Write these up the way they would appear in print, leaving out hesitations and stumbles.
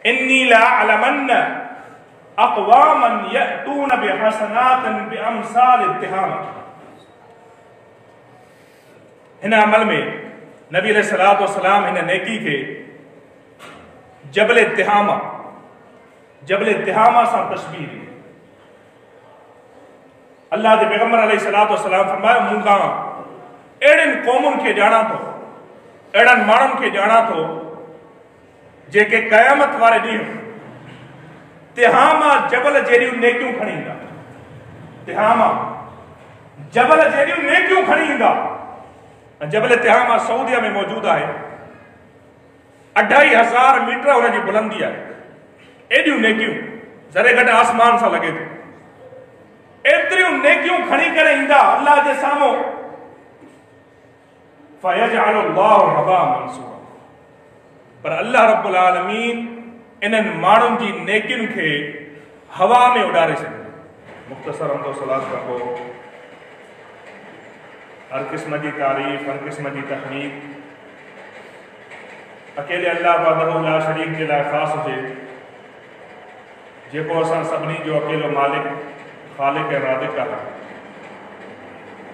इन्नी लअलमन्न अक़वामन यअतून बिहसनातिन बिअमसाल इत्तिहाम। हिन अमल में नबी अलैहिस्सलातु वस्सलाम हिन नेकी के जबल इत्तिहामा सां तशबीह दी। अल्लाह के पैगंबर अलैहिस्सलातु वस्सलाम फरमायो, मूंखां अहिड़ियुनि क़ौमुनि खे ॼाणा थो, अहिड़नि माण्हुनि खे ॼाणा थो जेके क़यामत वारे ॾींहुं तिहामा जबल जहिड़ियूं नेकियूं खणी ईंदा। तिहामा जबल जहिड़ियूं नेकियूं खणी ईंदा। जबल तिहामा सऊदीअ में मौजूद आहे। 2500 मीटर हुनजी बुलंदी आहे। एॾियूं नेकियूं ज़रे गॾु आसमान सां लॻे थो। एतिरियूं नेकियूं खणी करे ईंदा अल्लाह जे साम्हूं। फयजअलुल्लाहु हबा मनसूरा। पर अल्लाह रब्बुल आलमीन इन्हनि माण्हुनि जी नेकियुनि खे हवा में उॾारे छॾियो। मुख़्तसर हमदो सलात खां पोइ हर क़िस्म जी तारीफ़, हर क़िस्म जी तहमीद अकेले अल्लाह वहदहू ला शरीक जे लाइ ख़ासि हुजे, जेको असां सभिनी जो अकेलो मालिक, ख़ालिक ऐं राज़िक़ आहे।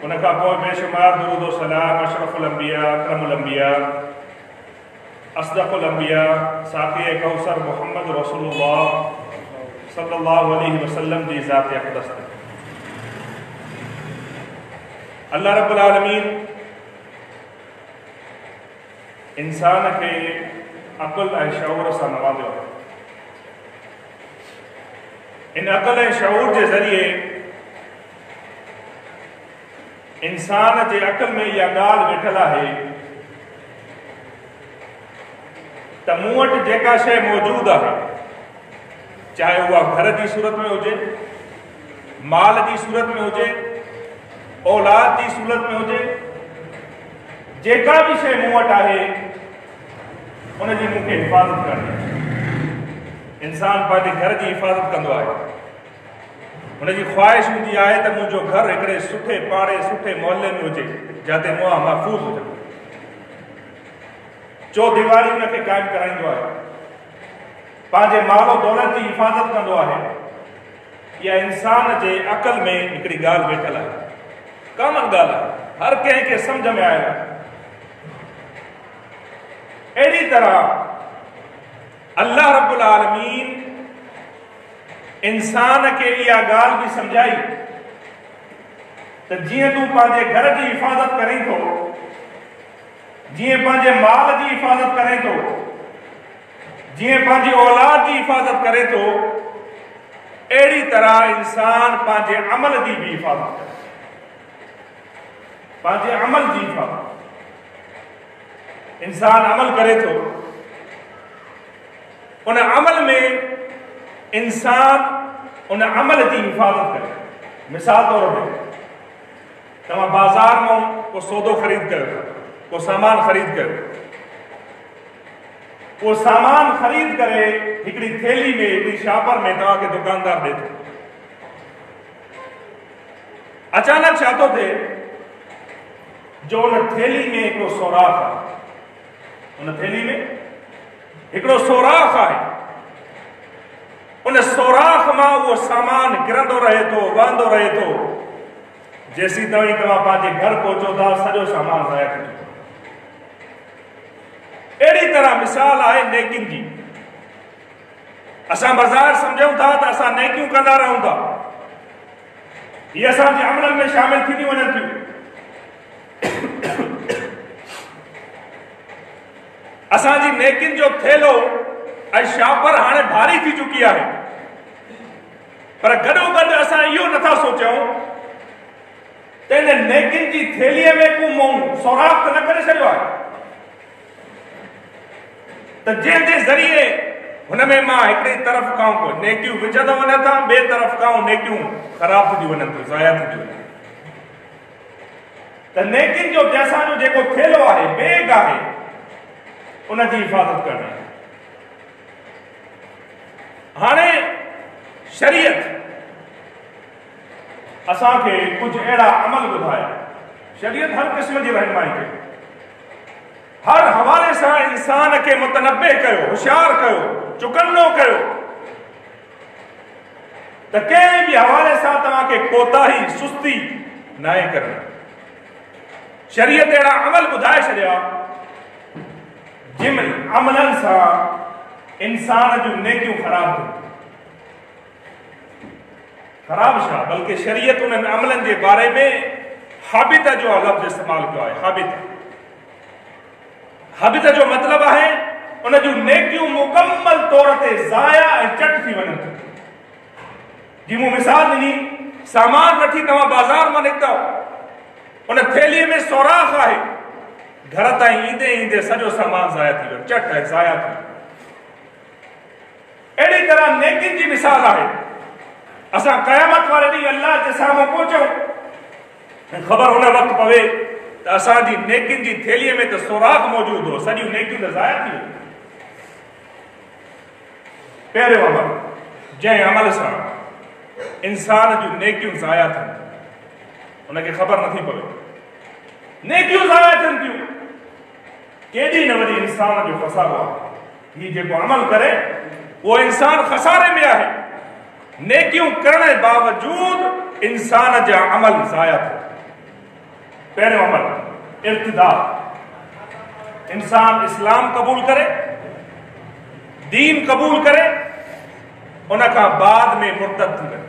उन खां पोइ बेशुमार दुरूद व सलाम अशरफुल अंबिया, अकरमुल अंबिया, असदकुल अंबिया, साक़ी कौसर मोहम्मद रसूलुल्लाह सल्लल्लाहु अलैहि वसल्लम जी ज़ात अक़दस ते। अल्लाह रब्बुल आलमीन इंसान के अक़ल ऐं शऊर सां नवाज़ियो आहे। इन अक़ल ऐं शऊर जे ज़रिए इंसान जे अक़ल में इहा ॻाल्हि वेठल आहे त मूं वटि जेका शइ मौजूदु आहे, चाहे उहा घर जी सूरत में हुजे, माल जी सूरत में हुजे, औलाद जी सूरत में हुजे, जेका भी शइ मूं वटि आहे उनजी मूंखे हिफ़ाज़त करणी आहे। इंसान पंहिंजे घर जी हिफ़ाज़त कंदो आहे। हुनजी ख़्वाहिश हूंदी आहे त मुंहिंजो घर हिकिड़े सुठे पाड़े, सुठे मोहल्ले में हुजे जिते मुआ महफ़ूज़ हुजे। चौदीवारी हुनखे क़ाइमु कराईंदो आहे। पंहिंजे मालो दौलत जी हिफ़ाज़त कंदो आहे। इहा इंसान जे अक़ल में हिकिड़ी ॻाल्हि वेठल आहे, कॉमन ॻाल्हि आहे, हर कंहिंखे सम्झ में आयल आहे। अहिड़ी तरह अल्लाह रब्बुल आलमीन इंसान खे इहा ॻाल्हि बि सम्झाई त जीअं तूं पंहिंजे घर जी हिफ़ाज़त करीं थो, जीअं पंहिंजे माल जी हिफ़ाज़त करें थो, जीअं पंहिंजी औलाद जी हिफ़ाज़त करे थो, अहिड़ी तरह इंसान पंहिंजे अमल जी भी हिफ़ाज़त करे। पंहिंजे अमल जी हिफ़ाज़त, इंसान अमल करे थो, उन अमल में इंसान उन अमल जी हिफ़ाज़त करे। मिसाल तौर पे तव्हां बाज़ार में को सौदो ख़रीद कयो, को सामान ख़रीद कयो, वो सामान ख़रीद करे हिकिड़ी थैली में, हिकिड़ी शापर में तव्हांखे दुकानदार ॾे थो। अचानक छा थो थिए जो उन थैली में हिकिड़ो सोराख़ आहे। उन थैली में हिकिड़ो सोराख़ आहे। उन सोराख़ मां उहो सामान किरंदो रहे थो, वहंदो रहे थो। जेसीं ताईं तव्हां पंहिंजे घर पहुचो था, सॼो सामान ज़ाया थी चुको। अहिड़ी तरह मिसाल आहे नेकियुनि जी। असां बाज़ार सम्झूं था त असां नेकियूं कंदा रहूं था, इहे असांजे अमलनि में शामिल थींदियूं वञनि थियूं। असांजी नेकियुनि जो थेलो ऐं शापर हाणे भारी थी चुकी आहे। पर गॾोगॾु असां इहो नथा सोचूं त इन नेकियुनि जी थेलीअ में को मूं सोराख़ न करे छॾियो आहे त जंहिंजे ज़रिए हुन में मां हिकिड़ी तरफ़ खां को नेकियूं विझंदो वञा था, ॿिए तरफ़ खां नेकियूं ख़राब थी वञनि थियूं, ज़ाया थी वञनि। त नेकियुनि जो असांजो जेको थेलो आहे, बैग आहे, उनजी हिफ़ाज़त करणी। हाणे शरीयत असांखे कुछ अहिड़ा अमल ॿुधाया। शरीयत हर क़िस्म जी रहनुमाई कई, हर हवाले से इंसान के मुतनब्बे कयो, होशियार कयो, चुकन्नो कयो तो कंहिं भी हवाले से तव्हांखे कोताही सुस्ती नाहे करनी। शरीयत अहिड़ा अमल ॿुधाए छॾिया जिन अमलनि सां इंसान जूं नेकियूं ख़राब थियूं। ख़राब छा, बल्कि शरीयत उन्हनि अमलनि जे बारे में हाबित जो लफ़्ज़ इस्तेमालु कयो आहे। हाबित जो मतिलबु आहे उन जूं नेकियूं मुकम्मल तौर ते ज़ाया ऐं चट थी वञनि थियूं। जी मूं मिसाल ॾिनी, सामान वठी तव्हां बाज़ार मां निकितव, उन थैलीअ में सौराख़ आहे, घर ताईं ईंदे ईंदे सॼो सामान ज़ाया थी वियो, चट आहे, ज़ाया थी वियो। अहिड़ी तरह नेकियुनि जी मिसाल आहे। असां क़यामत वारे ॾींहुं अल्लाह जे साम्हूं पहुचूं ऐं ख़बर हुन वक़्तु पवे त असांजी नेकियुनि जी थैलीअ में त सौराख़ मौजूदु हो, सॼियूं नेकियूं त ज़ाया थी वियूं। पहिरियों अमल, जंहिं अमल सां इंसान जूं नेकियूं ज़ाया थियनि, उनखे ख़बर नथी पवे, नेकियूं ज़ाया थियनि थियूं, केॾी न वॾी इंसान जो ख़सारो आहे। हीउ जेको अमल करे उहो इंसान ख़सारे में आहे। नेकियूं करण जे बावजूद इंसान जा अमल ज़ाया थियनि। पहिरियों अमल इर्तिदाद, इंसान इस्लाम क़बूल करे, दीन क़बूल करे, उन खां बाद में मुर्तद थी वञे।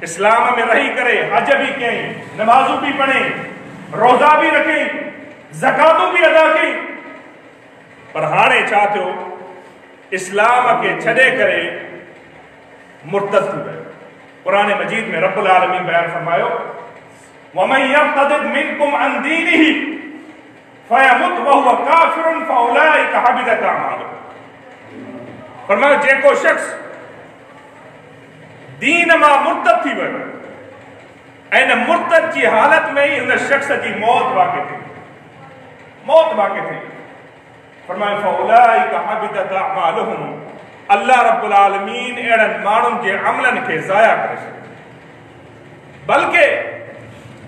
इस्लाम में रही करे हज भी कई, नमाज़ूं भी पढ़े, रोज़ा भी रखे, ज़कातूं भी अदा कई, पर हाणे छा थियो, इस्लाम के छॾे करे मुर्तद थी वियो। क़ुरान मजीद में रब्बुल आलमीन बयान फरमायो, वमन यर्तदिद मिनकुम अन दीनिही फयमुत वहुव काफिरुन फउलाइका हबितत अमालुहुम। फरमायो जेको शख्स दीन मां मुर्तद थी वियो ऐं न मुर्तद जी हालत में ही उन शख्स जी मौत वाक़ई थी, मौत वाक़ई थी। फरमायो फउलाइका हबितत अमालुहुम, अल्लाह रब्बुल आलमीन अहिड़नि माण्हुनि जे अमलनि खे ज़ाया करे छॾियो। बल्कि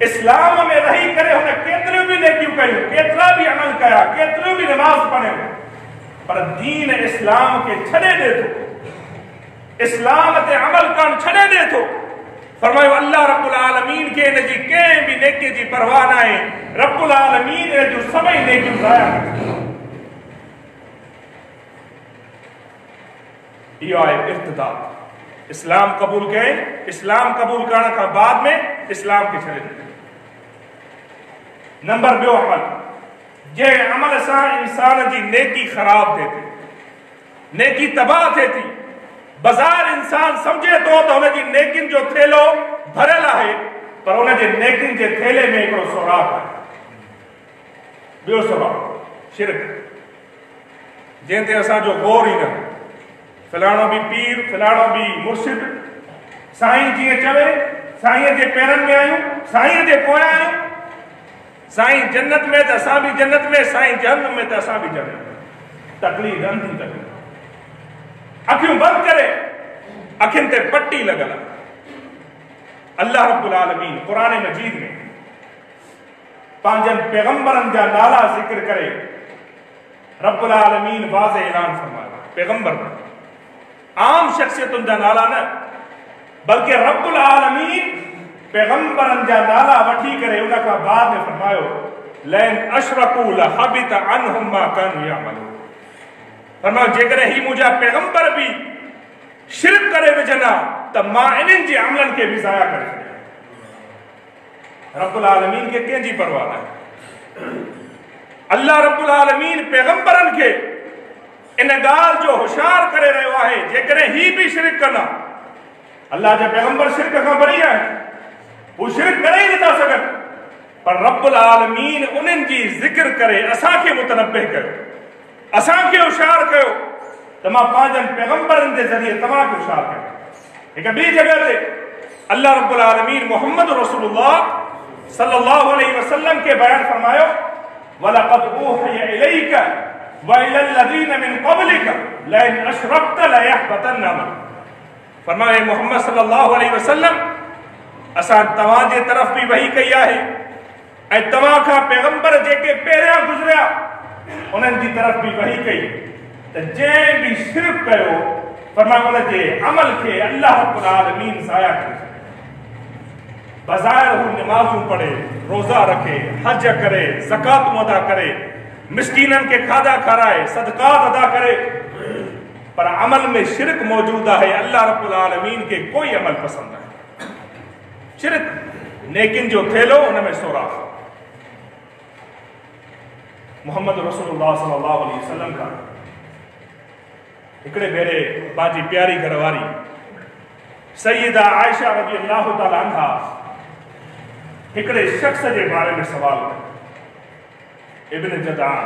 इस्लाम में रही करे हुन केतिरियूं बि नेकियूं कयूं, केतिरा बि अमल कया, केतिरियूं बि नमाज़ पढ़ियूं, पर दीन इस्लाम खे छॾे ॾे थो, इस्लाम ते अमल करणु छॾे ॾे थो। फरमायो अल्लाह रब्बुल आलमीन खे इन जी कंहिं बि नेकीअ जी परवाह न आहे। रब्बुल आलमीन इन जूं सभई नेकियूं ज़ाया करे छॾियूं। इहो आहे इर्तिदाद। इस्लाम क़बूल कये, इस्लाम क़बूल करण खां बाद में इस्लाम खे छॾे ॾिनो। नंबर ॿियो अमल, जंहिं अमल सां इंसान जी नेकी ख़राब थिए थी, नेकी तबाह थिए थी। बाज़ार इंसान सम्झे थो त हुनजी नेकियुनि जो थेलो भरियल आहे, पर हुनजे नेकियुनि जे थेले में हिकिड़ो सौराख़ आहे। ॿियो सौराख़ शिरक, जंहिं ते असांजो गौर ई न, फलाणो भी पीर, फलाणो भी मुर्शिद, साईं जीअं चवे, साईं जे पेरनि में आहियूं, साईं जे पोयां आहियूं, साईं जन्नत में त असां भी जन्नत में, साईं जहन्नम में त असां भी जहन्नम में। तकलीफ़ अंधी तकलीफ़, अखियूं बंदि करे, अखियुनि ते पट्टी लॻल आहे। अल्लाह रब्बुल आलमीन क़ुरान मजीद में पंहिंजनि पैगंबरनि जा नाला ज़िक्र करे रब्बुल आलमीन वाज़े ऐलान फरमायो। पैगंबर आम शख्सियतुनि जा नाला न, बल्कि रब्बुल आलमीन पैगंबरनि जा नाला वठी करे उन खां बाद में फरमायो, लैन अशरकू लहबित अनहुम मा कानू यअमलून। फरमायो जेकॾहिं ही मुंहिंजा पैगंबर भी शिरक करे विझंदा त मां इन्हनि जे अमलनि खे बि ज़ाया करे छॾियां। रब्बुल आलमीन खे कंहिंजी परवाह नाहे। अल्लाह रब्बुल आलमीन पैगंबरनि खे इन ॻाल्हि जो होशियार करे रहियो आहे, जेकॾहिं ही भी शिरक कंदा, अल्लाह जा पैगंबर शिरक खां बरी आहिनि, हू शिरक करे ई नथा सघनि, पर रब्बुल आलमीन उन्हनि जी ज़िक्र करे असांखे मुतनब्बे कयो, असांखे होशियार कयो त मां पंहिंजनि पैगंबरनि जे ज़रिए तव्हांखे होशियार कयो। हिकु ॿी जॻह ते अल्लाह रब्बुल आलमीन मोहम्मद रसूलुल्लाह सल्लल्लाहु अलैहि वसल्लम के बयान फरमायो, वलक़द ऊहिय इलैका व इलल लज़ीना मिन क़ब्लिका लइन अशरकत लयहबतन अमलुक। फरमाए मोहम्मद सल्लल्लाहु अलैहि वसल्लम, असां तव्हां जे तरफ़ भी वही कई आहे ऐं तव्हां खां पैगंबर जेके पहिरियां गुज़रिया उन्हनि जी तरफ़ बि वही कई त जंहिं बि शिरक कयो फरमायो उन जे अमल खे अल्लाह रब्बुल आलमीन ज़ाया करे छॾे। बज़ाहिर हू नमाज़ूं पढ़े, रोज़ा रखे, हज करे, ज़कातूं अदा करे, मिस्कीननि खे खाधा खाराए, सदक़ात अदा करे, पर अमल में शिरक मौजूद है। अल्लाह रब्बुल आलमीन के कोई अमल पसंद है। शिरक नेकिन जो थेलो उनमें सोराख। मोहम्मद रसूलुल्लाह सल्लल्लाहु अलैहि वसल्लम का हिकिड़े भेरे बाजी प्यारी घरवारी सैयदा आयशा रज़ी अल्लाह ताला अन्हा हिकिड़े शख्स जे बारे में सवाल कयो। इब्न जदान,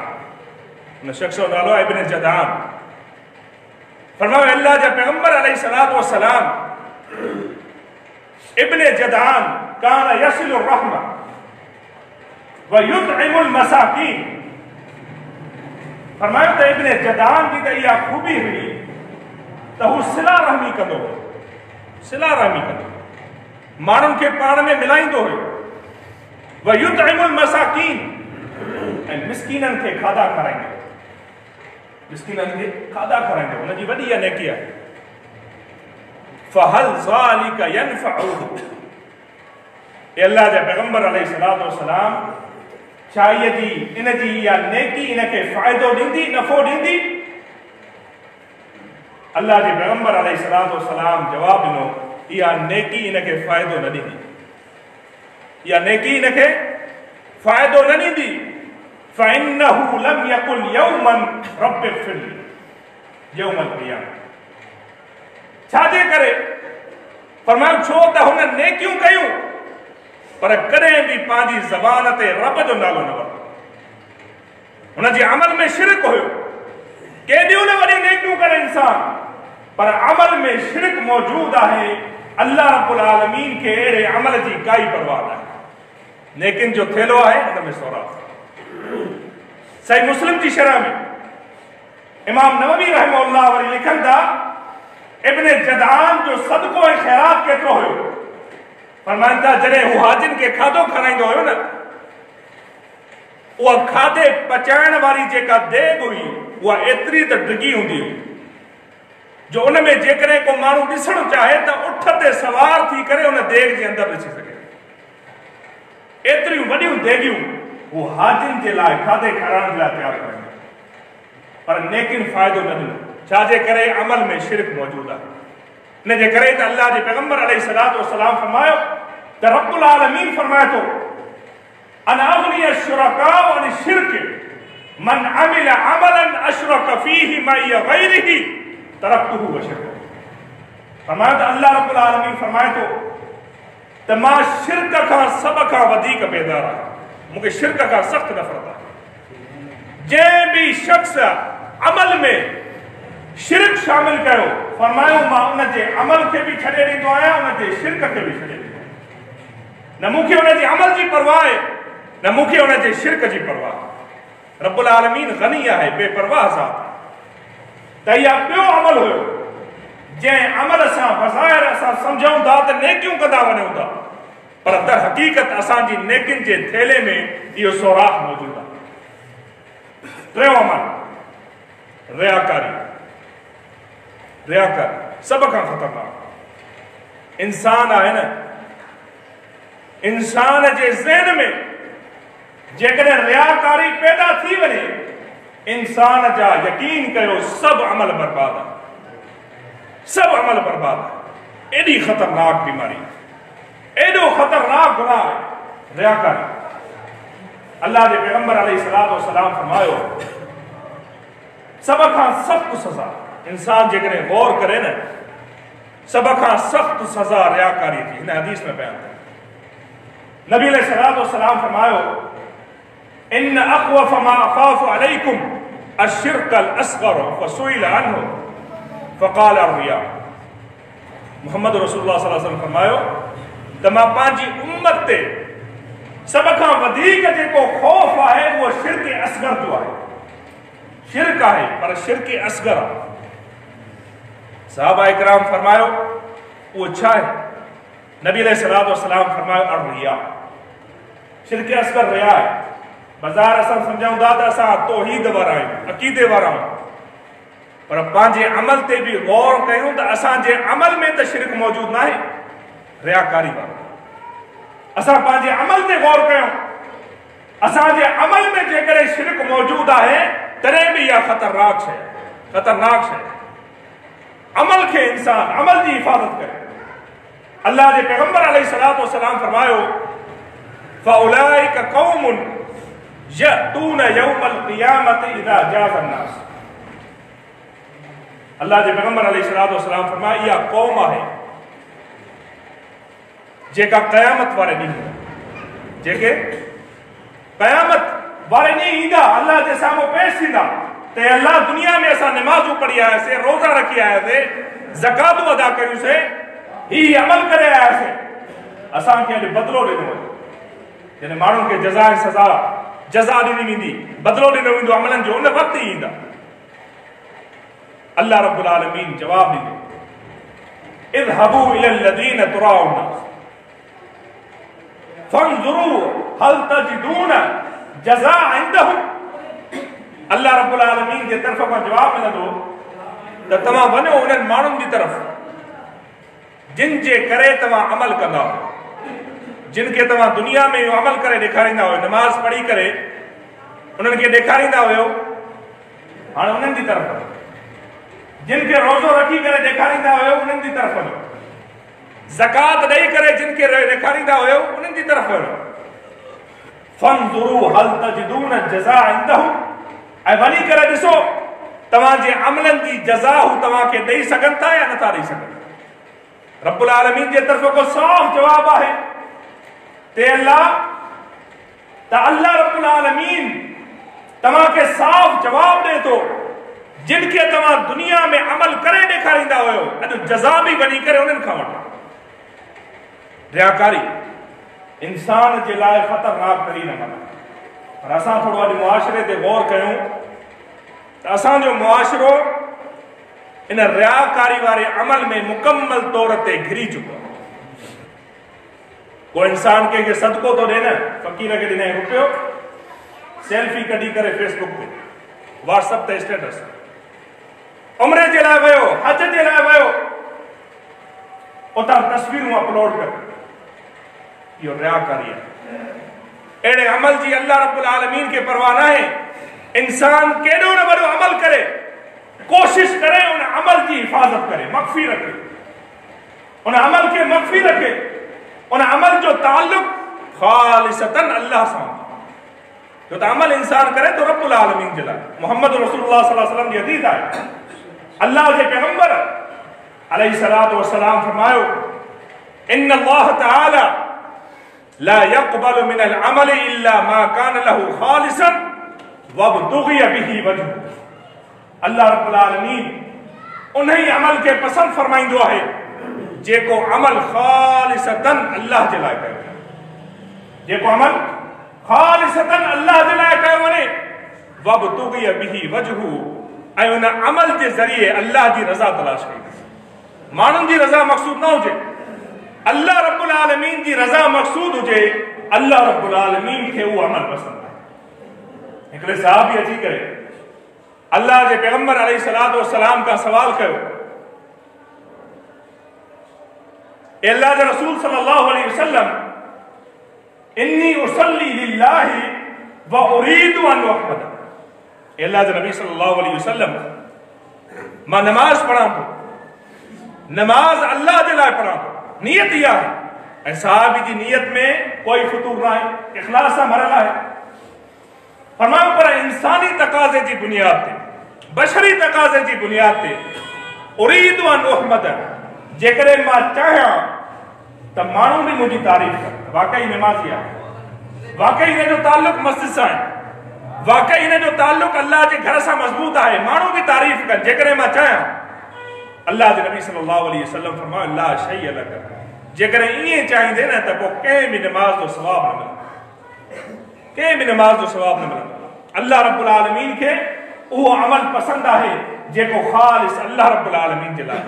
उन शख्स जो नालो आहे इब्न जदान। फरमायो अल्लाह जा पैगंबर अलैहिस्सलातु वस्सलाम इब्न जदान कान यसिलुर रहमा व युतइमुल मसाकीन। फरमायो त इब्न जदान जी त इहा खूबी हुई त हू सिला रहमी कंदो हो, सिला रहमी कंदो, माण्हुनि खे पाण में मिलाईंदो हुयो। व युतइमुल मसाकीन, ऐं मिस्कीननि खे खाधा खाराईंदो, मिस्कीननि खे खाधा खाराईंदो, हुनजी वॾी इहा नेकी आहे। फहल ज़ालिका यनफअहु, अल्लाह जा पैगंबर अलैहिस्सलातु वस्सलाम छा इनजी इहा नेकी इनखे फ़ाइदो ॾींदी, नफ़ो ॾींदी? अल्लाह जे पैगंबर अलैहिस्सलातु वस्सलाम जवाब ॾिनो, इहा नेकी इनखे फ़ाइदो न ॾींदी, इहा नेकी इनखे फ़ाइदो न ॾींदी। फ़इन्नहु लम यकुल यौमन रब्बि इग़फिरली यौमल क़ियामह। छाजे करे? फरमायो छो त हुन नेकियूं कयूं पर कॾहिं बि पंहिंजी ज़बान ते रब जो नालो न वरितो। हुनजे अमल में शिरक हुयो। केॾियूं न वॾियूं नेकियूं करे इंसान, पर अमल में शिरक मौजूद आहे। अल्लाह रब्बुल आलमीन खे अहिड़े अमल जी काई परवाह न आहे। नेकिन जो थेलो आहे, हुन में सोराख़। सही मुस्लिम जी शरह में इमाम नववी रहमहुल्लाह वरी लिखनि था इब्न जदान जो सदको ऐं ख़ैरात केतिरो हुयो। फरमाइनि था जॾहिं हू हाजिन खे खाधो खाराईंदो हुयो न, उहा खाधे पचाइण वारी जेका देग हुई उहा एतिरी त डिघी हूंदी हुई जो उन में जेकॾहिं को माण्हू ॾिसणु चाहे त उठ ते सवार थी करे उन देग जे अंदरि ॾिसी सघे। एतिरियूं वॾियूं देगियूं हू हाजिन जे लाइ खाधे खाराइण जे लाइ तयारु कराईंदो, पर नेकिन फ़ाइदो न ॾिनो। छाजे करे? अमल में शिरक मौजूद आहे। इन जे करे त अल्लाह जे पैगंबर अलैहिस्सलातु वस्सलाम फरमायो त रब्बुल आलमीन फरमाए थो अन अग़नी अश्शुरकाउ अन शिरक मन अमिल अमलन अशरक फीहि मई गैरिही तरक्तुहु व शिरकहु। फरमायो त अल्लाह रब्बुल आलमीन फरमाए थो त मां शिरक खां सभ खां वधीक बेदार आहियां, मूंखे शिरक खां सख़्तु नफ़रत आहे। जंहिं बि शख़्स अमल में शिरक शामिल कयो, फरमायो मां उन जे अमल खे बि छॾे ॾींदो आहियां, उन जे शिरक खे बि छॾे ॾींदो आहियां। न मूंखे उन जे अमल जी परवाह आहे, न मूंखे उन जे शिरक जी परवाह। रब्बुल आलमीन गनी आहे, बेपरवाह ज़ात। त इहा ॿियो अमल हुयो जंहिं अमल सां बज़ाहिर असां सम्झूं था त नेकियूं कंदा वञूं था, पर दर हक़ीक़त असांजी नेकिन जे थेले में इहो सोराख़ मौजूदु आहे। टियों अमल रियाकारी। रियाकारी सभ खां ख़तरनाक इंसान आहे न। इंसान जे ज़हन में जेकॾहिं रियाकारी पैदा थी वञे, इंसान जा यकीन कयो सभु अमल बर्बाद आहे, सभु अमल बर्बाद आहे। एॾी ख़तरनाक बीमारी, एॾो ख़तरनाक गुनाह आहे रियाकारी। अल्लाह जे पैगंबर अलैहिस्सलातु वस्सलाम फरमायो सभ खां सख़्तु सज़ा, इंसान जेकॾहिं गौर करे न, सभ खां सख़्तु सज़ा रियाकारी थी। हिन हदीस में बयान आहे। नबी अलैहिस्सलातु वस्सलाम फरमायो इन अख़वफ़ मा अख़ाफ़ु अलैकुम अश्शिर्क अल असग़र फसुइल अन्हु फ़क़ाल अर्रिया। मोहम्मद रसूलुल्लाह सल्लल्लाहु अलैहि वसल्लम फरमायो त मां पंहिंजी उम्मत ते सभ खां वधीक जेको ख़ौफ़ आहे उहो शिर्क असग़र जो आहे। शिरक आहे पर शिर्क असग़र आहे। सहाबा इकराम फरमायो उहो छा आहे? नबी अलैहिस्सलातु वस्सलाम फरमायो अर्रिया। शिर्क असग़र रिया आहे। बाज़ार असां सम्झूं था त असां तौहीद वारा आहियूं, अक़ीदे वारा आहियूं, पर पंहिंजे अमल ते बि गौर कयूं त असांजे अमल में त शिरक मौजूदु न आहे, रियाकारी वारो। असां पंहिंजे अमल ते गौर कयूं, असांजे अमल में जेकॾहिं शिरक मौजूदु आहे तॾहिं बि इहा ख़तरनाक शइ, ख़तरनाक शइ। अमल खे इंसान अमल जी हिफ़ाज़त करे। अल्लाह जे पैगंबर अलैहिस्सलातु वस्सलाम फरमायो, फ़उलाइका क़ौमुन यअतून यौमल क़ियामत इज़ा जाज़ा अन्नास। अल्लाह जे पैगंबर अलैहिस्सलातु वस्सलाम फरमाया, इहा क़ौम आहे जेका क़यामत वारे ॾींहुं, जेके क़यामत वारे ॾींहुं ईंदा, अल्लाह जे साम्हूं पेश थींदा ते अल्लाह दुनिया में असां नमाज़ूं पढ़ी आयासीं, रोज़ा रखी आयासीं, ज़कातूं अदा कयूंसीं, हीउ अमल करे आयासीं, असांखे अॼु बदिलो ॾिनो वञे। यानी माण्हुनि खे जज़ा ऐं सज़ा, जज़ा ॾिनी वेंदी, बदिलो ॾिनो वेंदो अमलनि जो, उन वक़्तु ई ईंदा। अल्लाह रब्बुल आलमीन जवाब ॾींदो, इज़हबू इलल लज़ीना तुराउन नास फंज़ुरू हल तजिदून जज़ा इंदहुम। अल्लाह रब्बुल आलमीन जे तरफ़ खां जवाब मिलंदो त तव्हां वञो उन्हनि माण्हुनि जी तरफ़ जिन जे करे तव्हां अमल कंदा हो, जिन खे तव्हां दुनिया में अमल करे ॾेखारींदा हुयो, नमाज़ पढ़ी करे उन्हनि खे ॾेखारींदा हुयो, हाणे उन्हनि जी तरफ़, जिन खे रोज़ो रखी करे ॾेखारींदा हुयो उन्हनि जी तरफ़ वञो, ज़कात ॾेई करे जिन खे ॾेखारींदा हुयो उन्हनि जी तरफ़ वञो। फंज़ुरू हल तजिदून जज़ा इंदहुम, ऐं वञी करे ॾिसो तव्हांजे अमलनि जी जज़ा हू तव्हांखे ॾेई सघनि था या नथा ॾेई सघनि। रब्बुल आलमीन जे तरफ़ को साफ़ जवाब आहे ते अल्लाह रब्बुल आलमीन तव्हांखे साफ़ जवाब ॾे थो, जिन खे तव्हां दुनिया में अमल करे ॾेखारींदा हुयो, अॼु जज़ा बि वञी करे उन्हनि खां वठो। रियाकारी इंसान जे लाइ ख़तरनाक तरीन अमल आहे, पर असां थोरो अॼु मुआशिरे ते गौर कयूं त असांजो मुआशिरो इन रियाकारी वारे अमल में मुकम्मल तौर ते घिरी चुको आहे। को इंसान कंहिंखे सदको थो ॾे न, फ़क़ीर खे ॾिनई रुपयो, सेल्फी कढी करे फेसबुक ते, व्हाट्सएप ते स्टेटस, उम्रे जे लाइ वियो, हज जे लाइ वियो, उतां तस्वीरूं अपलोड कर, इहो रियाकारी आहे। अहिड़े अमल जी अल्लाह रब्बुल आलमीन खे परवाह न आहे। इंसान केॾो न वॾो अमल करे, कोशिश करे उन अमल जी हिफ़ाज़त करे, मख़फ़ी रखे, उन अमल खे मख़फ़ी रखे, उन अमल जो ताल्लुक़ ख़ालिसतन अल्लाह सां, जो त अमल इंसान करे तो रब्बुल आलमीन जे लाइ। मोहम्मद रसूलुल्लाह सल्लल्लाहु अलैहि वसल्लम जी हदीस आहे, अल्लाह जे पैगंबर अलैहिस्सलातु वस्सलाम फरमायो, इन्नल्लाह तआला ला यक़बलु मिनल अमल इल्ला मा कान लहू ख़ालिसन वब्तुग़िय बिही वजहु। अल्लाह रब्बुल आलमीन उन्हीं अमल के पसंद फरमाइंदो आहे जेको अमल ख़ालिसतन अल्लाह जे लाइ कयो, जेको अमल ख़ालिसतन अल्लाह जे लाइ कयो वञे, वब्तुग़िय बिही वजहु, ऐं उन अमल जे ज़रिए अल्लाह जी रज़ा तलाश कई। माण्हुनि जी रज़ा मक़सूद न हुजे, अल्लाह रब्बुल आलमीन जी रज़ा मक़सूद हुजे, अल्लाह रब्बुल आलमीन खे उहो अमल पसंदि आहे। हिकिड़े सहाबी अची करे अल्लाह जे पैगंबर अलैहिस्सलातु वस्सलाम का सवाल कयो, अल्लाह जे रसूल सल्लल्लाहु अलैहि वसल्लम, इन्नी उसल्ली लिल्लाहि व उरीदु अन अहमद। अल्लाह जे नबी सल्लल्लाहु अलैहि वसल्लम, मां नमाज पढ़ां थो, नमाज अल्लाह जे लाइ पढ़ां थो, नियत इहा आहे, ऐं सहाबी जी नियत में कोई फतूर न आहे, इख़लास सां भरियल आहे। फरमायो पर इंसानी तकाज़े जी बुनियाद ते, बशरी तकाज़े जी बुनियाद ते, उरीदु अन अहमद, जेकॾहिं मां चाहियां त माण्हू बि मुंहिंजी तारीफ़ कनि, वाकई नमाज़ी आहे, वाकई हिन जो ताल्लुक़ मस्जिद सां आहे, वाकई हिन जो ताल्लुक़ अल्लाह जे घर सां मज़बूत आहे, माण्हू बि तारीफ़ कनि, जेकॾहिं मां चाहियां। अल्लाह जे नबी सल्लल्लाहु अलैहि वसल्लम फरमायो, ला शैअ लक, जेकॾहिं ईअं चाहींदे न त पोइ कंहिं बि नमाज़ जो सवाब न मिलंदो, कंहिं बि नमाज़ जो सवाब न मिलंदो। अल्लाह रब्बुल आलमीन खे उहो अमल पसंदि आहे जेको ख़ालिस अल्लाह रब्बुल आलमीन जे लाइ।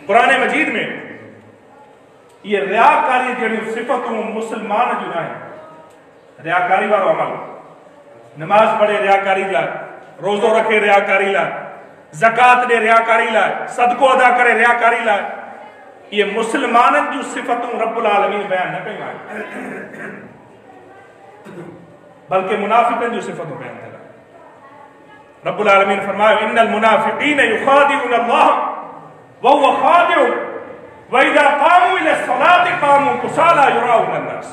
क़ुरान मजीद में ये रियाकारी जहिड़ियूं सिफ़तूं मुस्लमान जूं न आहिनि, रियाकारी वारो अमल, नमाज पढ़े रियाकारी लाइ, रोज़ो रखे रियाकारी लाइ, ज़कात ॾे रियाकारी लाइ, सदको अदा करे रियाकारी लाइ, ये मुसलमाननि जूं सिफ़तूं रब्बुल आलमीन बयान न कयूं आहिनि, बल्कि मुनाफ़िक़नि जूं सिफ़तूं बयान कयूं। रब्बुल आलमीन फरमायो इन्नल मुनाफ़िक़ीन युख़ादिऊन अल्लाह व हुव ख़ादिउहुम व इज़ा क़ामू इला सलाति क़ामू कुसाला युराऊन अन्नास।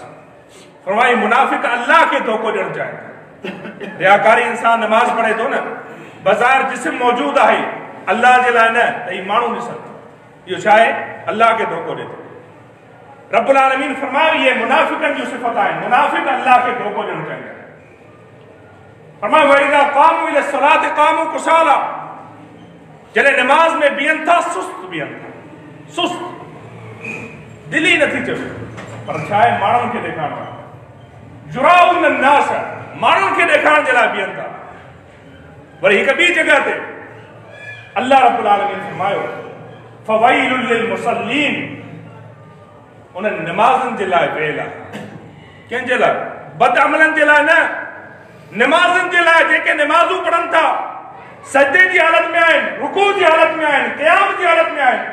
फरमाए मुनाफ़िक़ अल्लाह के धोखो ॾियणु चाहे। रियाकारी इंसान नमाज पढ़े थो न, बाज़ार जिस्म मौजूद आहे, अल्लाह जे लाइ न त ही माण्हू ॾिसनि, इहो छा आहे? अल्लाह के धोखो ॾिए थो। रब्बुल आलमीन फरमायो ये मुनाफ़िक़नि जूं सिफ़त आहे, मुनाफ़िक़ अल्लाह के धोखो ॾियणु चाहींदा। फरमायो वइज़ा क़ामू इला सलाति क़ामू कुसाला, जॾहिं नमाज में बीहनि था सुस्त बीहनि था, सुस्त, दिल ई नथी चवे, पर छा आहे? माण्हुनि खे ॾेखारणु आहे। युराऊन अन्नास, माण्हुनि खे ॾेखारण जे लाइ बीहनि था। वरी हिकु ॿी जॻह ते अल्लाह रब्बुल आलमीन फरमायो फ़वैलुल लिल मुसल्लीन, उन्हनि नमाज़नि जे लाइ वेल आहे। कंहिंजे लाइ? बदअमलनि जे लाइ न, नमाज़नि जे लाइ जेके नमाज़ूं पढ़नि था, सजदे जी हालत में आहिनि, रुकू जी हालत में आहिनि, क़याम जी हालत में आहिनि,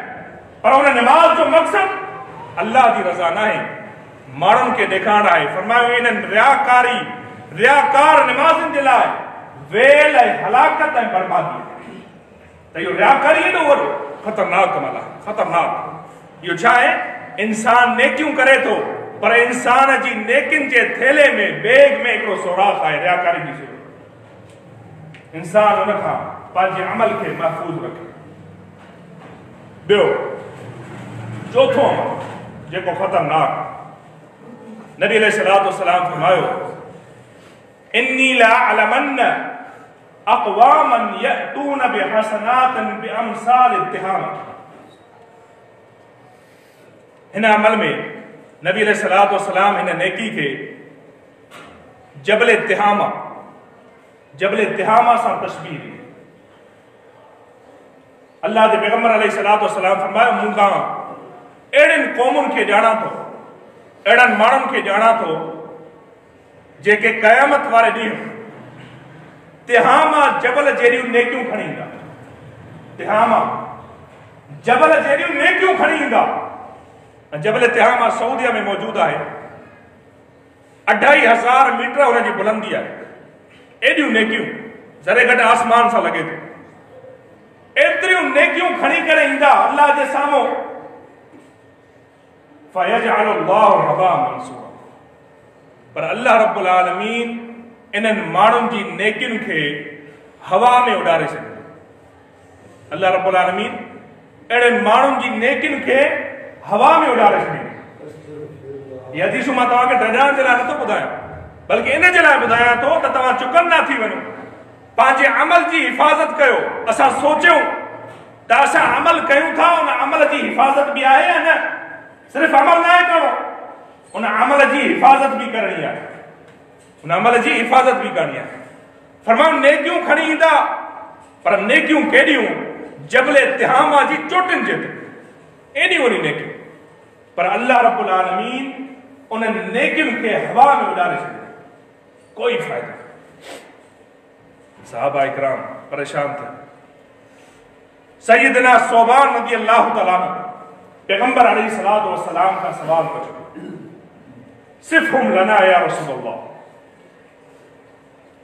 पर उन नमाज़ जो मक़सद अल्लाह जी रज़ा न आहे, माण्हुनि खे ॾेखारणु आहे। फरमायो इन्हनि रियाकार नमाज़नि जे लाइ वेल ऐं हलाकत ऐं बर्बादी। त इहो रियाकारी एॾो वॾो ख़तरनाक अमल आहे, ख़तरनाक। इहो छा आहे? इंसान नेकियूं करे थो, पर इंसान जी नेकियुनि जे थेले में, बैग में हिकिड़ो सोराख़ आहे, रियाकारी जी सूरत। इंसान उन खां पंहिंजे अमल खे महफ़ूज़ रखे। ॿियो चोथों अमल जेको ख़तरनाक, नबी अलैहिस्सलातु वस्सलाम फरमायो इन्नी लअअलमन्न अक़वामन यअतून बिहसनातिन बिअमसाल इत्तिहाम। हिन अमल में नबी अलैहिस्सलातु वस्सलाम हिन नेकी खे जबल तिहामा सां तशबीह ॾिनी। अल्लाह जे पैगंबर अलैहिस्सलातु वस्सलाम फरमायो मूंखां अहिड़ियुनि क़ौमुनि खे ॼाणा थो, अहिड़नि माण्हुनि खे ॼाणा थो जेके क़यामत वारे ॾींहुं तिहामा जबल जहिड़ियूं नेकियूं खणी ईंदा। तिहामा जबल जहिड़ियूं नेकियूं खणी ईंदा। जबल तिहामा सऊदीअ में मौजूद आहे। 2500 मीटर हुनजी बुलंदी आहे। एॾियूं नेकियूं ज़रे घटि आसमान सां लॻे थो, एतिरियूं नेकियूं खणी करे ईंदा अल्लाह जे साम्हूं। फयजअलुल्लाहु हबा मंसूरा, पर अल्लाह रब्बुल आलमीन इन्हनि माण्हुनि जी नेकियुनि खे हवा में उॾारे छॾींदो। अल्लाह रब्बुल आलमीन अहिड़नि माण्हुनि जी नेकियुनि खे हवा में उॾारे छॾींदो। इहा हदीसूं मां तव्हांखे डॼाइण जे लाइ नथो ॿुधायां, बल्कि इन जे लाइ ॿुधायां थो त तव्हां चुकन्ना थी वञो, पंहिंजे अमल जी हिफ़ाज़त कयो। असां सोचियूं त असां अमल कयूं था, उन अमल जी हिफ़ाज़त बि आहे या न? सिर्फ़ु अमल न आहे करणो, उन अमल जी हिफ़ाज़त बि करणी आहे, उन अमल जी हिफ़ाज़त बि करणी आहे। फरमायो नेकियूं खणी ईंदा, पर नेकियूं केॾियूं? जबल तिहामा जी चोटियुनि जेतिरियूं, एॾी वॾी नेकियूं, पर अल्लाह रब्बुल आलमीन उन्हनि नेकियुनि खे हवा में उॾारे छॾियो। कोई फ़ाइदो। सहाबा इकराम परेशान थे। सैयदना सोबान रज़ी अल्लाह तआला अन्हु पैगंबर अलैहिस्सलातु वस्सलाम का सवाल कर, सिफ़हुम लना या रसूलल्लाह।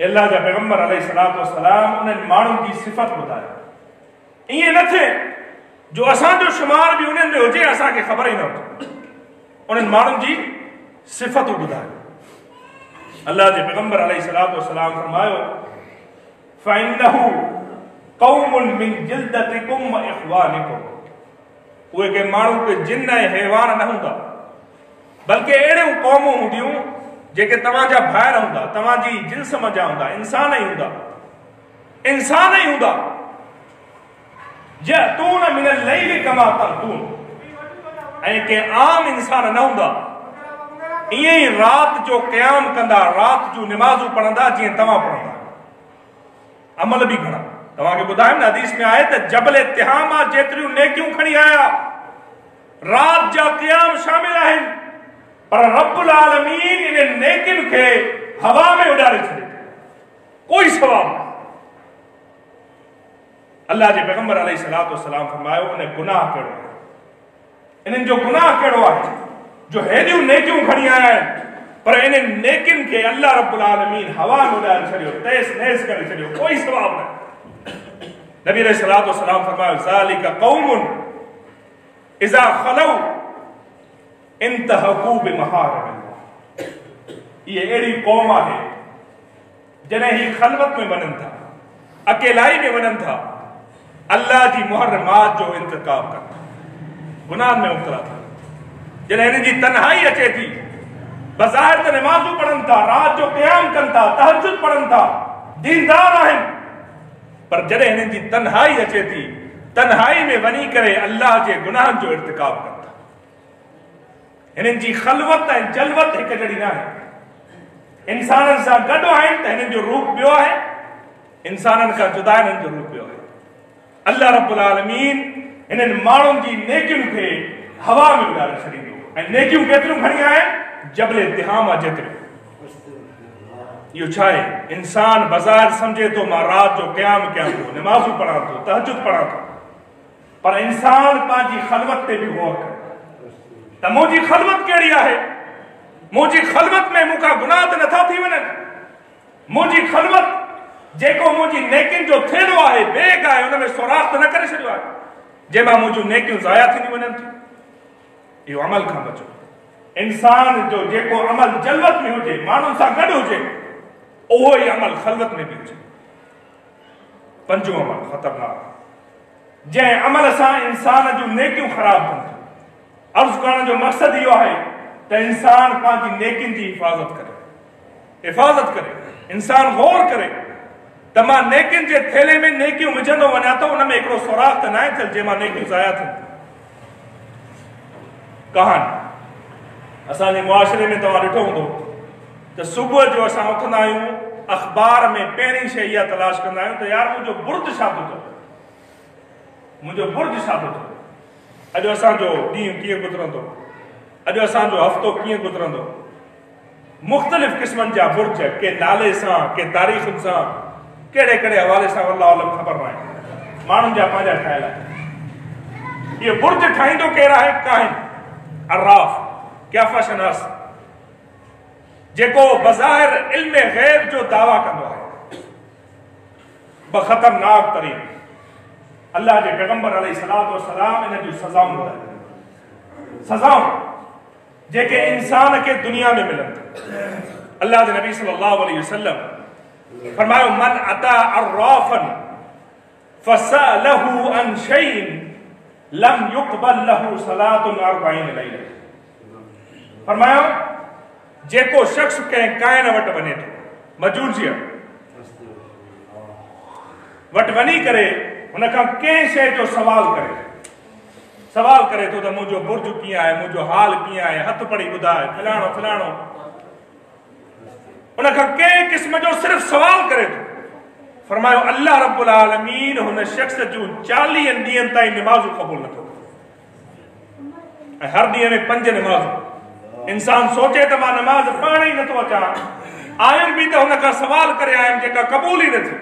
अल्लाह जा पैगंबर अलैहिस्सलातु वस्सलाम उन्हनि माण्हुनि जी सिफ़त ॿुधाए। ईअं न थिए जो असांजो शुमार बि उन्हनि में हुजे, असांखे ख़बर ई न हुजे। उन्हनि माण्हुनि जी सिफ़तूं ॿुधाए। अल्लाह जे पैगंबर अलैहिस्सलातु वस्सलाम फरमायो फ़इन्नहु क़ौमुन मिन जिल्दतिकुम व इख़वानिकुम। उहे के माण्हू के जिन ऐं हैवान न हूंदा, बल्कि अहिड़ियूं क़ौमूं हूंदियूं जेके तव्हांजा भाइर हूंदा, तव्हांजी जिन्स जा हूंदा, इंसान ई हूंदा, इंसान ई हूंदा। यअतून मिनल लैली कमा तअतून, ऐं के आम इंसान न हूंदा, ईअं ई रात जो क़याम कंदा, रात जूं निमाज़ूं पढ़ंदा जीअं तव्हां पढ़ंदा। अमल बि घणा तव्हांखे ॿुधायो न, हदीस में आहे त जबल तिहामा जेतिरियूं नेकियूं खणी आया, रात जा क़याम शामिल आहिनि, पर रब्बुल आलमीन इन नेकियुनि खे हवा में उॾारे छॾे, कोई सवाब न। अल्लाह जे पैगंबर अलैहिस्सलातु वस्सलाम फरमायो उन गुनाह कहिड़ो आहे, इन्हनि जो गुनाह कहिड़ो आहे जो हेॾियूं नेकियूं खणी आया आहिनि, पर इन्हनि नेकियुनि खे अल्लाह रब्बुल आलमीन हवा में उॾारे छॾियो, तहस नहस करे छॾियो, कोई सवाब न। नबी अलैहिस्सलातु वस्सलाम फरमायो ज़ालिका क़ौमुन इज़ा ख़लऊ इंतहकू बिमहारिमिल्लाह, ये अहिड़ी क़ौम आहे जॾहिं ही ख़लवत में वञनि था, अकेलाई में वञनि था, अल्लाह जी मुहर्रमात जो इंतकाब कनि था, गुनाह में मुब्तला था। जॾहिं हिननि जी तन्हाई अचे थी, बज़ाहिर त नमाज़ूं पढ़नि था, रात जो क़याम कनि था, तहज्जुद पढ़नि था, दीनदार आहिनि, पर जॾहिं हिननि जी तन्हाई अचे थी, तन्हाई में वञी करे अल्लाह जे गुनाहनि जो इर्तिकाब कनि था। हिननि जी ख़लवत ऐं जलवत हिकु जहिड़ी न आहे। इंसाननि सां गॾु आहिनि त हिननि जो रूप ॿियो आहे, इंसाननि खां जुदा हिननि जो रूप ॿियो आहे। अल्लाह रब्बुल आलमीन हिननि माण्हुनि जी नेकियुनि खे हवा में उॾारे छॾींदो, ऐं नेकियूं केतिरियूं खणी आया आहिनि, जबल तिहामा जेतिरियूं। इहो छा आहे, इंसान बाज़ार समझे थो मां रात जो क़याम कयां थो, नमाज़ूं पढ़ां थो, तहज्जुद पढ़ां थो, पर इंसान पंहिंजी ख़लवत ते बि गौर करे त मुंहिंजी ख़लवत कहिड़ी आहे, मुंहिंजी ख़लवत में मूंखां गुनाह त नथा थी वञनि, मुंहिंजी ख़लवत जेको मुंहिंजी नेकियुनि जो थेलो आहे, बैग आहे, हुन में सुराख़ त न करे छॾियो आहे जंहिंमां मुंहिंजूं नेकियूं ज़ाया थींदियूं वञनि थियूं। इहो अमल खां बचो। इंसान जो जेको अमल जलवत में हुजे, माण्हुनि सां गॾु हुजे, उहो ई अमल ख़लवत में बि हुजे। पंजो अमल ख़तरनाक, जंहिं अमल सां इंसान जूं नेकियूं ख़राब थियनि थियूं। अर्ज़ु करण जो मक़सदु इहो आहे त इंसान पंहिंजी नेकियुनि जी हिफ़ाज़त करे, इंसान गौर करे त मां नेकियुनि जे थेले में नेकियूं विझंदो वञा थो, उन में हिकिड़ो सुराख़ त न आहे थियल जंहिंमां नेकियूं ज़ाया थियनि। कहानी असांजे मुआशिरे में तव्हां ॾिठो हूंदो त सुबुह जो असां उथंदा आहियूं, अख़बार में पहिरीं शइ इहा तलाश कंदा आहियूं त यार मुंहिंजो बुर्द छा थो चए, मुंहिंजो बुर्द छा थो चए, अॼु असांजो ॾींहुं कीअं गुज़रंदो, अॼु असांजो हफ़्तो कीअं गुज़रंदो। मुख़्तलिफ़ क़िस्मनि जा बुर्ज, के नाले सां, के तारीख़ुनि सां, कहिड़े कहिड़े हवाले सां अल्लाह आलम ख़बर न आहे, माण्हुनि जा पंहिंजा ठाहियल आहिनि। इहे बुर्ज ठाहींदो केरु आहे? काहिन, अर्राफ़, क्याफ़ाशनास, जेको बज़ाहिर इल्म ग़ैब जो दावा कंदो आहे। बख़तरनाक तरीन अल्लाह जे पैगंबर अलैहिस्सलातु वस्सलाम इन जूं सज़ाऊं ॿुधायूं, सज़ाऊं जेके इंसान खे दुनिया में मिलनि। अल्लाह जे नबी सल्लल्लाहु अलैहि वसल्लम फरमायो मन अता अर्राफ़न फसअलहु अन शैइन लम युक़बल लहु सलातुन 40 लैला। फरमायो जेको शख्स कंहिं काइन वटि वञे थो, मजूसिया वटि वञी करे हुन खां कंहिं शइ जो सवाल करे थो त मुंहिंजो बुर्ज कीअं आहे, मुंहिंजो हाल कीअं आहे, हथ पढ़ी ॿुधाए, फलाणो फलाणो, उन खां कंहिं क़िस्म जो सिर्फ़ सवाल करे थो। फरमायो अल्लाह रब्बुल आलमीन हुन शख्स जूं 40 ॾींहंनि ताईं निमाज़ूं क़बूल नथो करे, ऐं हर ॾींहं में 5 निमाज़ूं। इंसान सोचे त मां नमाज़ पढ़ण ई नथो अचां, आयुमि बि त हुन खां सवाल करे आयुमि जेका क़बूल ई न थी।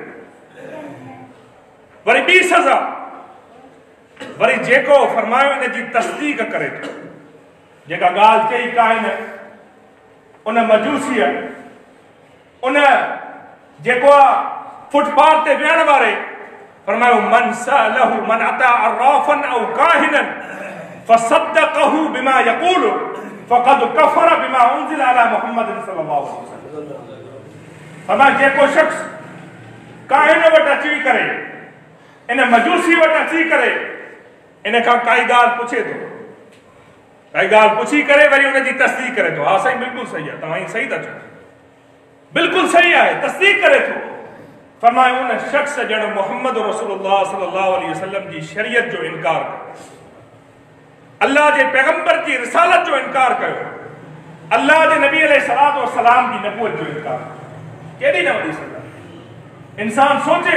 वरी ॿी सज़ा, वरी जेको फरमायो इन जी तस्दीक करे थो, जेका ॻाल्हि चई काइन उन मजूसीअ, उन जेको फुटपाथ ते विहण वारे, फरमायो मन सअलहु मन अता अर्राफ़न औ काहिनन फसद्दक़हु बिमा यक़ूलु फ़क़द कफ़र बिमा उन्ज़िला अला मुहम्मद सल्लल्लाहु अलैहि वसल्लम। फरमायो जेको शख्स काहिन वटि अची करे, इन मजूसी वटि अची करे इन खां काई ॻाल्हि पुछे थो, काई ॻाल्हि पुछी करे वरी उन जी तस्दीक करे थो, हा साईं बिल्कुलु सही आहे, तव्हां सही था चओ, बिल्कुलु सही आहे, तस्दीक करे थो। फरमायो उन शख्स ॼण मोहम्मद रसूलुल्लाह सल्लल्लाहु अलैहि वसल्लम जी शरीयत जो इनकार कयो, अल्लाह जे पैगंबर जी रिसालत जो इनकार कयो, अल्लाह जे नबी अलैहिस्सलातु वस्सलाम जी नबूवत जो इनकार कयो। केॾी न वॾी सज़ा। इंसान सोचे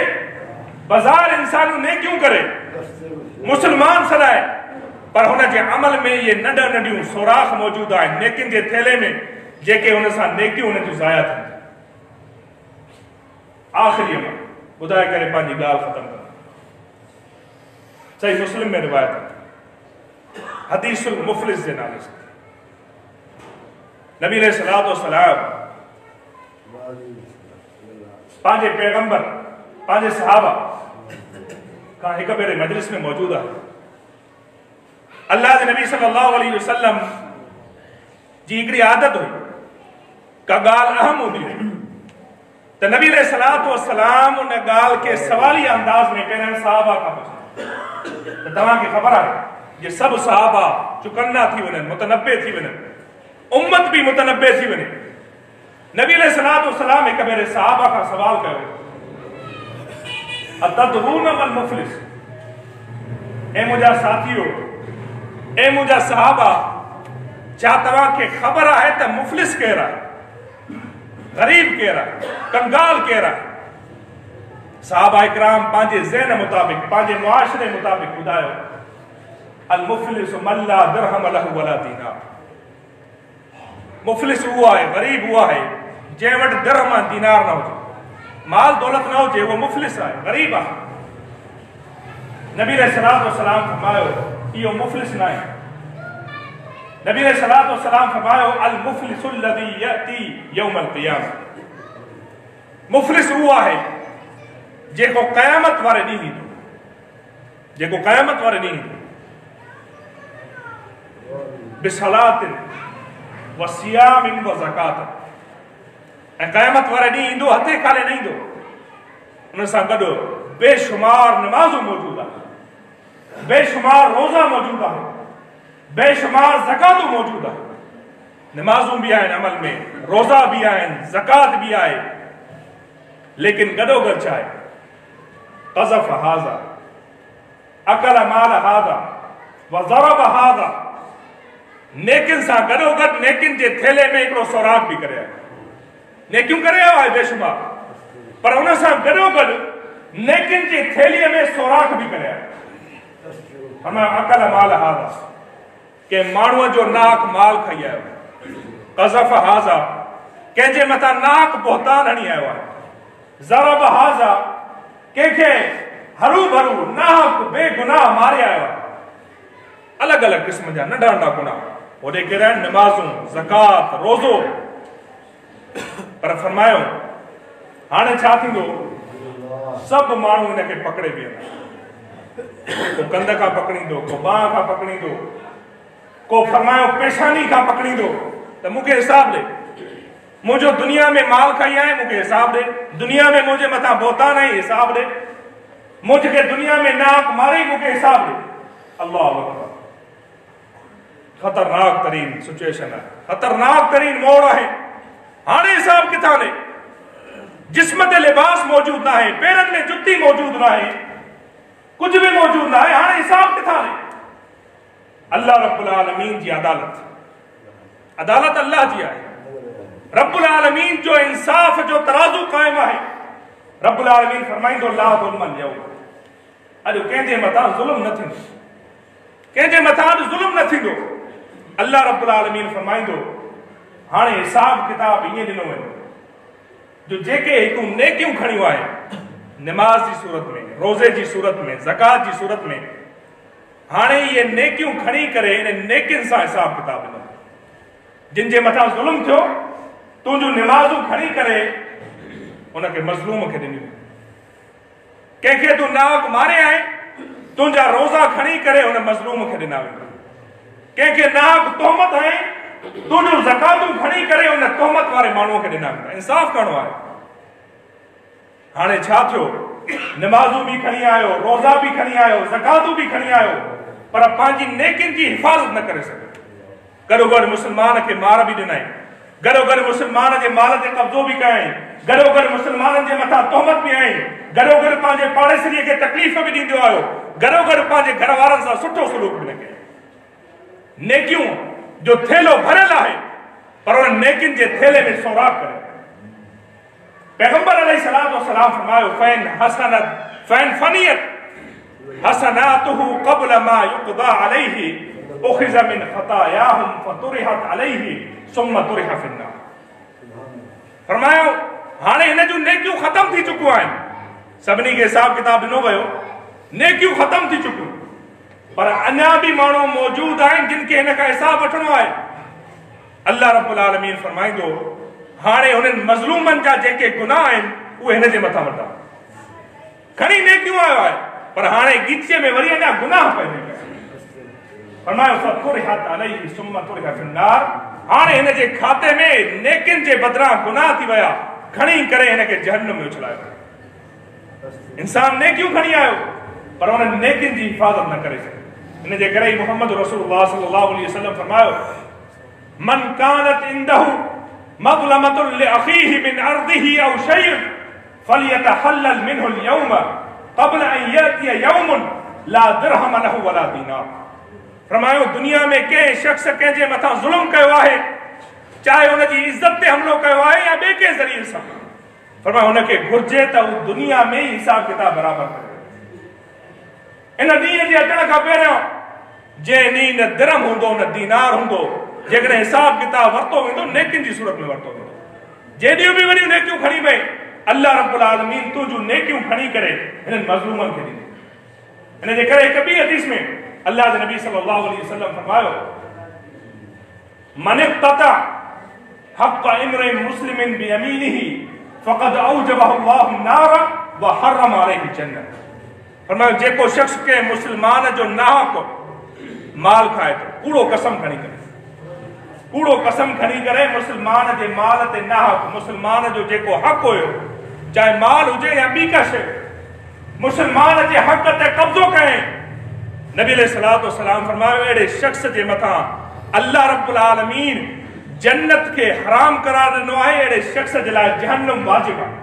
बाज़ार इंसान नेकियूं करे, मुसलमान सदाए, पर हुन जे अमल में ये नंढियूं सुराख़ मौजूद आहिनि नेकियुनि जे थेले में, जेके हुन सां नेकियूं हुन जूं ज़ाया थियनि। आखिरी अमल ॿुधाए करे पंहिंजी ॻाल्हि ख़तम कंदा। सही मुस्लिम में रिवायत है हदीसुल मुफलिस जे नाले से नबी अलैहिस्सलातु वस्सलाम पंहिंजे पैगंबर पंहिंजे सहाबा का हिक भेरे मजलिस में मौजूद है। अल्लाह के नबी सल्लल्लाहु अलैहि वसल्लम जी हिकिड़ी आदत हुई का ॻाल्हि अहम हूंदी हुई त नबी अलैहिस्सलातु वस्सलाम उन ॻाल्हि के सवाली अंदाज में पहिरियां सहाबा खां पुछंदा त तव्हांखे ख़बर आहे ये सब सहाबा चुकन्ना थी वञनि मुतनब्बे थी वञनि उम्मत भी मुतनब्बे थी वञे। नबी अलैहिस्सलातु वस्सलाम हिक भेरे सहाबा खां सवाल कयो अतदरून मल मुफलिस, ए मुंहिंजा साथियो ए मुंहिंजा सहाबा छा तव्हांखे ख़बर आहे त मुफलिस केरु आहे, गरीब केरु आहे, कंगाल केरु आहे? सहाबा इकराम पंहिंजे ज़हन मुताबिक़ पंहिंजे मुआशरे मुताबिक़ ॿुधायो अल मुफलिस मन ला दिरहम लहु वला दीनार। मुफलिस उहो आहे गरीब उहो आहे जंहिं वटि दिरहम दीनार न हुजे, माल दौलत न हुजे, वो मुफलिस आहे गरीब आहे। नबी अलैहिस्सलातु वस्सलाम फरमायो इहो मुफलिस न आहे। नबी अलैहिस्सलातु वस्सलाम फरमायो अल मुफलिसुल लज़ी यअती यौमल क़ियामह। मुफलिस उहो आहे जेको क़यामत वारे ॾींहुं ईंदो, जेको क़यामत वारे ॾींहुं ईंदो बिसलातिन व सियामिन व ज़कातिन, ऐं क़यामत वारे ॾींहुं ईंदो हथे खाले न ईंदो, उन सां गॾु बेशुमार नमाज़ूं मौजूद आहे, बेशुमार रोज़ा मौजूद आहे, बेशुमार ज़कातूं मौजूद आहे। नमाज़ूं भी आहिनि अमल में, रोज़ा भी आहिनि, ज़कात भी आहे, लेकिन गॾोगॾु छा आहे क़ज़फ़ हाज़ा अकल माल हाज़ा व ज़रब हाज़ा। नेकिन सां गॾोगॾु नेकिन जे थेले में हिकिड़ो सोराख़ भी करे आयो, नेकियूं करे आयो आहे बेशुमार, पर उन सां गॾोगॾु नेकिन जी थेलीअ में सोराख़ भी करे आयो। फरमायो अकल माल हाज़ा, के माण्हूअ जो नाक माल खाई आयो, क़ज़फ़ हाज़ा कंहिंजे मथां नाक बोहतान हणी आयो आहे, ज़रब हाज़ा कंहिंखे हरू भरू नाहक बेगुनाह मारे आयो आहे। अलॻि अलॻि क़िस्म जा नंढा नंढा गुनाह होॾे कहिड़ा आहिनि नमाज़ूं ज़कात रोज़ो। पर फरमायो हाणे छा थींदो सभु माण्हू हिनखे पकड़े बीहंदा, को कंध खां पकड़ींदो, को बांह खां पकड़ींदो, को फरमायो पेशानी खां पकड़ींदो त मूंखे हिसाब ॾे, मुझे दुनिया में माल खाई आए मुझे हिसाब दे, दुनिया में मुझे मथा बोतान है हिसाब दे, मुझे दुनिया में नाक मारे मुझे हिसाब दे। अल्लाह अकबर, खतरनाक तरीन सिचुएशन है, खतरनाक तरीन मोड़ है। हाणे हिसाब किथां ॾे? जिस्म ते लिबास मौजूद ना है, पैरन में जुत्ती मौजूद ना है, कुछ भी मौजूद ना है, हाणे हिसाब किथां ॾे? अल्लाह रब्बुल आलमीन जी अदालत, अदालत अल्लाह जी आहे। रब्बुल आलमीन जो इंसाफ जो तराजू कायम है। रब्बुल आलमीन फरमाइंदो ला ज़ुल्मल यौम, अॼु कंहिंजे मथां ज़ुल्म न थींदो, कंहिंजे मथां ज़ुल्म न थींदो। अल्लाह रब्बुल आलमीन फरमाइंदो हाणे हिसाब किताब ईअं ॾिनो वेंदो जो जेके हिकु नेकियूं खणियूं आहे नमाज जी सूरत में, रोज़े जी सूरत में, ज़कात जी सूरत में, हाणे इहे नेकियूं खणी करे इन नेकियुनि सां हिसाब किताब ॾिनो। जिन जे मथां ज़ुल्म थियो तुंहिंजूं नमाज़ूं खणी करे उनखे मज़लूम खे ॾिनियूं, कंहिंखे तूं नाक मारे आहीं तुंहिंजा रोज़ा खणी करे उन मज़लूम खे ॾिना वेंदा, कंहिंखे नाक तोहमत आहे तुंहिंजूं ज़कातूं खणी करे उन तोहमत वारे माण्हूअ खे ॾिना वेंदा। इंसाफ़ करणो आहे। हाणे छा थियो, नमाज़ूं बि खणी आयो, रोज़ा बि खणी आयो, ज़कातूं बि खणी आयो, पर पंहिंजी नेकियुनि जी हिफ़ाज़त न करे सघियो। गॾोगॾु मुस्लमान खे मार बि ॾिनई, गॾोगॾु मुस्लमान जे माल ते कब्ज़ो बि कयई, गॾोगॾु मुस्लमाननि जे मथां तोहमत बि हई, गॾोगॾु पंहिंजे पाड़ेसरीअ खे तकलीफ़ बि ॾींदो आयो, गॾोगॾु पंहिंजे घर वारनि सां सुठो सलूक बि न कयो। नेकियूं जो थेलो भरियल आहे, पर उन नेकियुनि जे थेले में सोराख़ करे। पैगंबर अलैहिस्सलातु वस्सलाम फरमायो फैन हसनत फैन फनियत हसनातुहु क़ब्ल मा युक़दा अलैहि उखिज़ मिन खतायाहुम फतुरिहत अलैहि सुम्मा तुरिह फिन्नार। फरमायो हाणे हिन जूं नेकियूं ख़त्म थी चुकियूं आहिनि, सभिनी खे हिसाब किताब ॾिनो वियो, नेकियूं ख़त्म थी चुकियूं, पर अञा बि माण्हू मौजूद आहिनि जिन खे हिन खां हिसाब वठिणो आहे। अल्लाह रब्बुल आलमीन फरमाईंदो हाणे हुननि मज़लूमनि जा जेके गुनाह आहिनि उहे हिन जे मथां वठा। खणी नेकियूं आयो आहे, पर हाणे गीचे में वरी अञा गुनाह पइजी विया। फरमायो फकुरिहत अलैहि सुम्मा तुरिहा फिन्नार, हाणे हिन जे खाते में नेकिन जे बदिरां गुनाह थी विया, खणी करे हिन खे जहन्नम में उछलायो। इंसान नेकियूं खणी आयो पर हुन नेकिन जी हिफ़ाज़त न करे सघे। इन जे करे ई मुहम्मद रसूलुल्लाह सल्लल्लाहु अलैहि वसल्लम फरमायो मन कानत इंदहु मज़लमतुन लिअख़ीहि मिन अर्दिही औ शैइन फलियतहल्लल मिन्हु अल-यौम क़ब्ल अन यातिय यौमुन ला दिरहम लहु वला दीनार। फरमायो दुनिया में कंहिं शख्स कंहिंजे मथां ज़ुल्म कयो आहे, चाहे हुनजी इज़्ज़त ते हमलो कयो आहे या ॿिए कंहिं ज़रिए सां, फरमायो हुनखे घुर्जे त हू दुनिया में ई हिसाब किताब बराबरि करे। इन ॾींहं जे अचण खां पहिरियों जंहिं ॾींहुं न दिरहम हूंदो न दीनार हूंदो, जेकॾहिं हिसाब किताब वरितो वेंदो नेकिन जी सूरत में वरितो वेंदो। जेॾियूं बि वॾियूं नेकियूं खणी वई, अल्लाह रब्बुल आलमीन तुंहिंजूं नेकियूं खणी करे हिननि मज़लूमनि खे ॾींदो। इन जे करे हिकु ॿी हदीस में अल्लाह जे नबी सल्लल्लाहु अलैहि वसल्लम फरमायो मन इक़्तता हक़्क़ इम्रिइन मुस्लिमिन बियमीनिही फ़क़द औजबहु अल्लाहु नार व हर्रम अलैहि जन्नत। फरमायो जेको शख्स के मुसलमान जो नाहक माल खाए थो, कूड़ो कसम खणी करे, कूड़ो कसम खणी करे मुसलमान जे माल ते नाहक, मुसलमान जो जेको हक़ हुयो, चाहे माल हुजे या ॿी का शइ, मुसलमान जे हक़ ते कब्ज़ो कए, नबी अलैहिस्सलातु वस्सलाम फरमायो अहिड़े शख्स जे मथां अल्लाह रब्बुल आलमीन जन्नत खे हराम करार ॾिनो आहे। अहिड़े शख्स जे लाइ जहन्नम वाजिब आहे,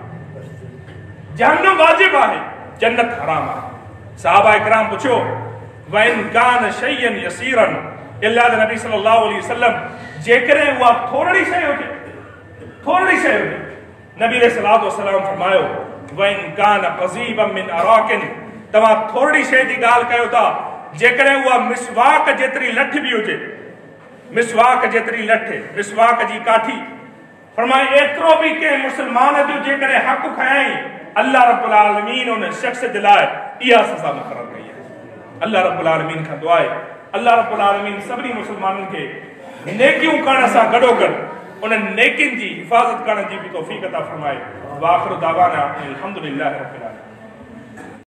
जहन्नम वाजिब आहे, जन्नत हराम आहे। सहाबा इकराम पुछियो वइन कान शैयन यसीरन, अल्लाह जे नबी सल्लल्लाहु अलैहि वसल्लम जेकॾहिं उहा थोरी शइ हुजे, थोरी शइ हुजे, नबी अलैहिस्सलातु वस्सलाम फरमायो वइन कान क़ज़ीबन मिन अराकिन, तव्हां थोरी शइ जी ॻाल्हि कयो था, जेकॾहिं उहा मिसवाक जेतिरी लठ बि हुजे, मिसवाक जेतिरी लठ, मिसवाक जी काठी, फरमाए एतिरो बि कंहिं मुसलमान जो जेकॾहिं हक़ खयाई, अल्लाह रब्बुल आलमीन उन शख्स जे लाइ इहा सज़ा मुक़ररु कई आहे। अल्लाह रब्बुल आलमीन खां दुआ आहे अल्लाह रब्बुल आलमीन सभिनी मुसलमाननि खे नेकियूं करण सां गॾोगॾु उन्हनि नेकियुनि जी हिफ़ाज़त करण जी बि तौफ़ीक़ अता फ़रमाए। व आख़िरु दावाना अल्हम्दुलिल्लाहि रब्बिल आलमीन।